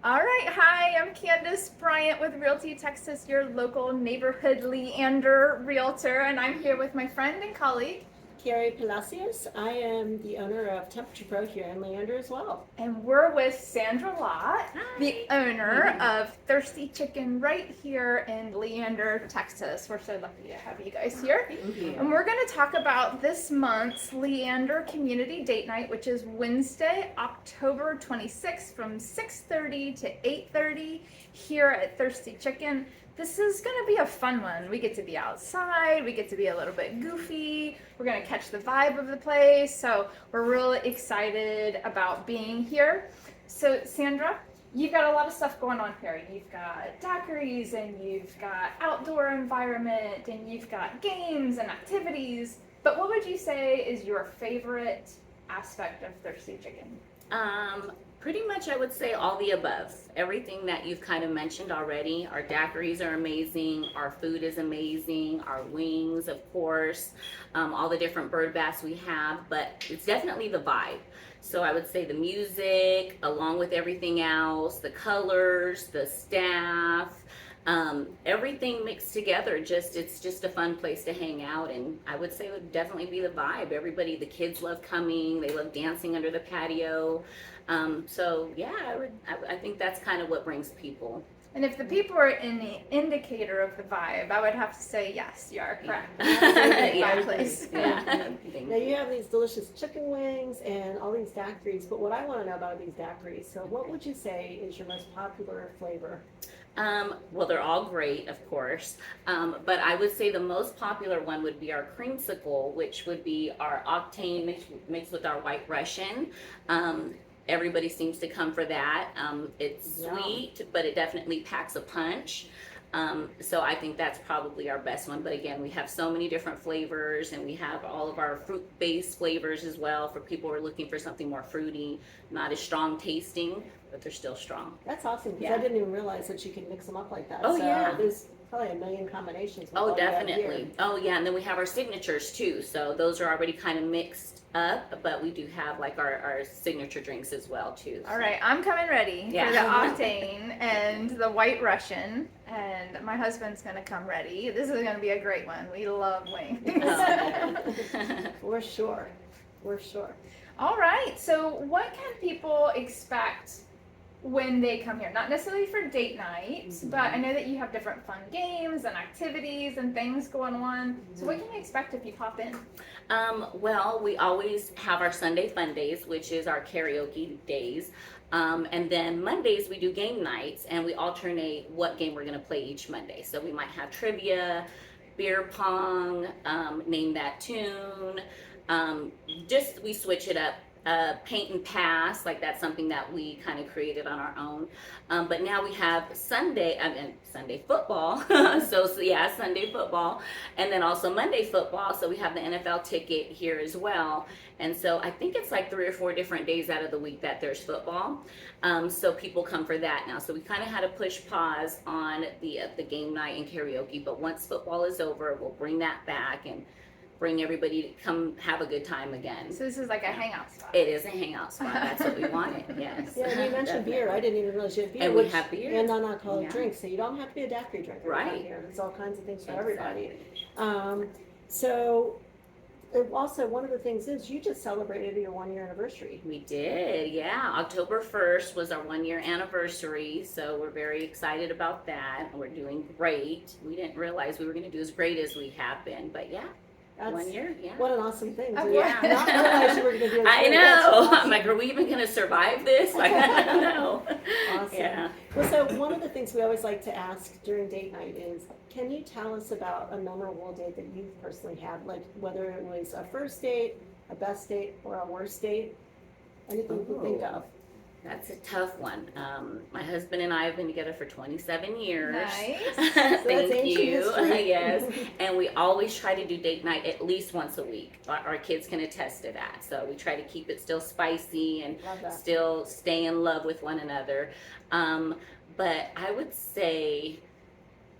All right, hi, I'm Candace Bryant with Realty Texas, your local neighborhood Leander realtor, and I'm here with my friend and colleague. Carrie Palacios. I am the owner of Temperature Pro here in Leander as well. And we're with Sandra Lott, the owner of Thirsty Chicken right here in Leander, Texas. We're so lucky to have you guys here. Thank you. And we're going to talk about this month's Leander Community Date Night, which is Wednesday, October 26th from 6:30 to 8:30 here at Thirsty Chicken. This is going to be a fun one. We get to be outside. We get to be a little bit goofy. We're going to catch the vibe of the place. So we're really excited about being here. So Sandra, you've got a lot of stuff going on here. You've got daiquiris and you've got outdoor environment and you've got games and activities. But what would you say is your favorite aspect of Thirsty Chicken? Pretty much I would say all the above. Everything that you've kind of mentioned already. Our daiquiris are amazing, our food is amazing, our wings, of course, all the different bird baths we have, but it's definitely the vibe. So I would say the music, along with everything else, the colors, the staff, everything mixed together. It's just a fun place to hang out, and I would say it would definitely be the vibe. Everybody, the kids love coming, they love dancing under the patio. So yeah, I think that's kind of what brings people. And if the people are in the indicator of the vibe, I would have to say yes, you are correct. Yeah. Place. Yeah. Now you have these delicious chicken wings and all these daiquiris, but what I want to know about these daiquiris, so what would you say is your most popular flavor? Well, they're all great, of course, but I would say the most popular one would be our Creamsicle, which would be our octane mixed with our White Russian. Everybody seems to come for that. It's sweet, but it definitely packs a punch. So I think that's probably our best one. But again, we have so many different flavors, and we have all of our fruit-based flavors as well for people who are looking for something more fruity, not as strong tasting, but they're still strong. That's awesome, because Yeah. I didn't even realize that you can mix them up like that. Oh, so yeah. There's probably a million combinations. With Oh, all you have definitely. here. Oh, yeah. And then we have our signatures too. So those are already kind of mixed up, but we do have like our signature drinks as well too. All right, I'm coming ready Yeah. for the octane and the White Russian, and my husband's gonna come ready. This is gonna be a great one. We love wings. For sure, for sure. All right, so what can people expect when they come here? Not necessarily for date night, but I know that you have different fun games and activities and things going on. So what can you expect if you pop in? Well, we always have our Sunday fun days, which is our karaoke days. And then Mondays we do game nights, and we alternate what game we're going to play each Monday. So we might have trivia, beer pong, name that tune. Just we switch it up. Paint and pass, like that's something that we kind of created on our own. But now we have Sunday football. so yeah, Sunday football, and then also Monday football. So we have the NFL ticket here as well. And so I think it's like 3 or 4 different days out of the week that there's football. So people come for that now. So we kind of had to push pause on the game night and karaoke. But once football is over, we'll bring that back and bring everybody to come have a good time again. So this is like a hangout spot. It is a hangout spot. That's what we wanted. Yes. Yeah, and you mentioned beer. I didn't even realize you had beer. And we have beer. And non-alcoholic Yeah. drinks, so you don't have to be a daiquiri drinker around Right. here. There's all kinds of things for everybody. Exactly. So also one of the things is you just celebrated your 1-year anniversary. We did, yeah. October 1st was our 1-year anniversary, so we're very excited about that. We're doing great. We didn't realize we were going to do as great as we have been, but yeah. That's 1 year, yeah. What an awesome thing. To Yeah. not realize you were going to do it. I know. I'm like, are we even going to survive this? Like, I don't know. Awesome. Yeah. Well, so one of the things we always like to ask during date night is, can you tell us about a memorable date that you've personally had, like whether it was a first date, a best date, or a worst date? Anything you can think Ooh. of. That's a tough one. My husband and I have been together for 27 years. Nice. that's Thank ancient you. history. Yes. And we always try to do date night at least once a week. Our kids can attest to that. So we try to keep it still spicy and Love that. still stay in love with one another. But I would say,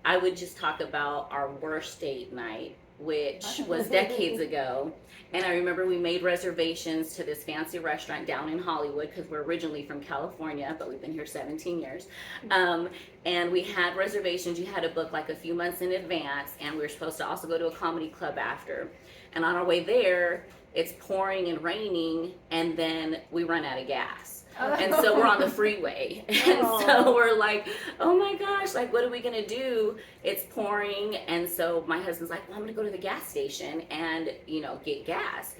I would just talk about our worst date night. which was decades ago. And I remember we made reservations to this fancy restaurant down in Hollywood because we're originally from California, but we've been here 17 years. And we had reservations. You had to book like a few months in advance, and we were supposed to also go to a comedy club after. And on our way there, it's pouring and raining, and then we run out of gas. And so we're on the freeway. And so we're like, oh my gosh, like, what are we going to do? It's pouring. And so my husband's like, well, I'm going to go to the gas station and, get gas.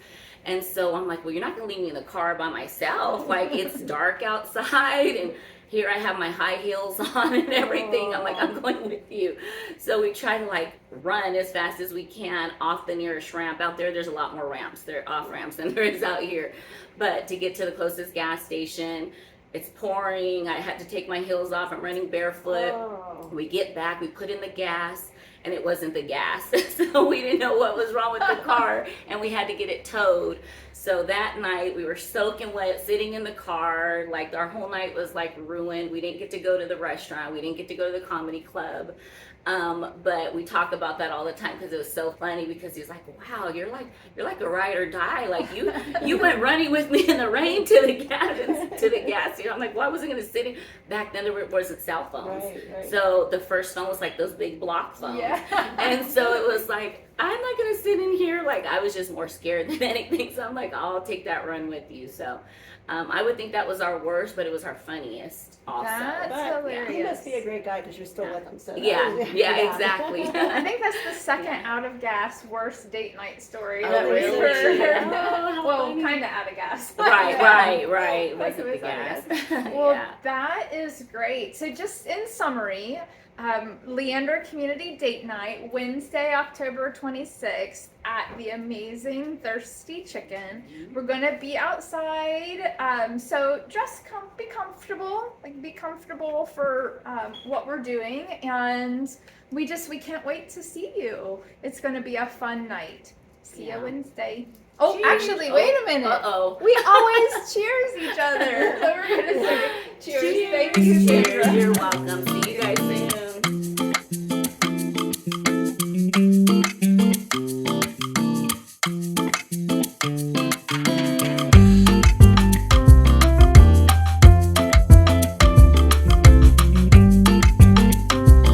And so I'm like, well, you're not going to leave me in the car by myself. Like, it's dark outside, and here I have my high heels on and everything. I'm like, I'm going with you. So we try to like run as fast as we can off the nearest ramp. Out there's a lot more ramps. There are off ramps than there is out here. But to get to the closest gas station, it's pouring. I had to take my heels off. I'm running barefoot. We get back, we put in the gas, and it wasn't the gas. So we didn't know what was wrong with the car, and we had to get it towed. So that night we were soaking wet, sitting in the car. Like, our whole night was like ruined. We didn't get to go to the restaurant. We didn't get to go to the comedy club. But we talk about that all the time because it was so funny, because he's like, wow, you're like a ride or die. Like, you went running with me in the rain to the gas. I'm like, well, I wasn't going to sit in. Back then there wasn't cell phones. Right. So the first phone was like those big block phones. Yeah. And so it was like, I'm not going to sit in here. Like, I was just more scared than anything. So I'm like, I'll take that run with you. So I would think that was our worst, but it was our funniest also. That's hilarious. He must be a great guy because you're still with him. So Yeah, exactly. I think that's the second out of gas worst date night story Oh, that we've really? heard. Oh, Well, funny. kind of out of gas. Right. Like, Wasn't it the was out of gas. Well, Yeah. that is great. So just in summary, Leander Community Date Night, Wednesday, October 26th at the amazing Thirsty Chicken. We're going to be outside, so be comfortable for what we're doing, and we can't wait to see you. It's going to be a fun night. See you Wednesday. Oh, Cheers. actually, wait a minute. Uh-oh. We always cheers each other. So we're going to say cheers. Thank you, Cheers. Sandra. You're welcome. See you